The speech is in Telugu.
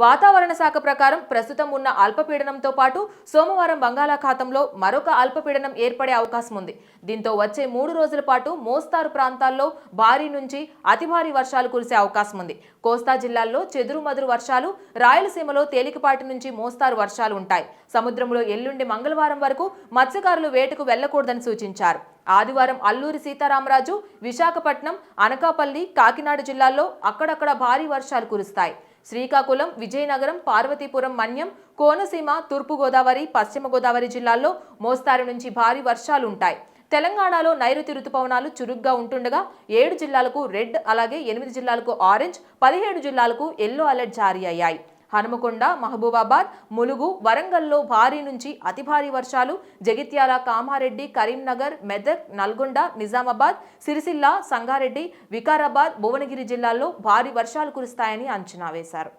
వాతావరణ శాఖ ప్రకారం ప్రస్తుతం ఉన్న అల్పపీడనంతో పాటు సోమవారం బంగాళాఖాతంలో మరొక అల్పపీడనం ఏర్పడే అవకాశం ఉంది. దీంతో వచ్చే 3 రోజుల పాటు మోస్తారు ప్రాంతాల్లో భారీ నుంచి అతి భారీ వర్షాలు కురిసే అవకాశం ఉంది. కోస్తా జిల్లాల్లో చెదురుమదురు వర్షాలు, రాయలసీమలో తేలికపాటి నుంచి మోస్తారు వర్షాలు ఉంటాయి. సముద్రంలో ఎల్లుండి మంగళవారం వరకు మత్స్యకారులు వేటకు వెళ్లకూడదని సూచించారు. ఆదివారం అల్లూరి సీతారామరాజు, విశాఖపట్నం, అనకాపల్లి, కాకినాడ జిల్లాల్లో అక్కడక్కడ భారీ వర్షాలు కురుస్తాయి. శ్రీకాకుళం, విజయనగరం, పార్వతీపురం, మన్యం, కోనసీమ, తూర్పుగోదావరి, పశ్చిమ గోదావరి జిల్లాల్లో మోస్తారు నుంచి భారీ వర్షాలు ఉంటాయి. తెలంగాణలో నైరుతి రుతుపవనాలు చురుగ్గా ఉంటుండగా 7 జిల్లాలకు రెడ్, అలాగే 8 జిల్లాలకు ఆరెంజ్, 17 జిల్లాలకు ఎల్లో అలర్ట్ జారీ అయ్యాయి. హనుమకొండ, మహబూబాబాద్, ములుగు, వరంగల్లో భారీ నుంచి అతి భారీ వర్షాలు, జగిత్యాల, కామారెడ్డి, కరీంనగర్, మెదక్, నల్గొండ, నిజామాబాద్, సిరిసిల్ల, సంగారెడ్డి, వికారాబాద్, భువనగిరి జిల్లాల్లో భారీ వర్షాలు కురుస్తాయని అంచనా వేశారు.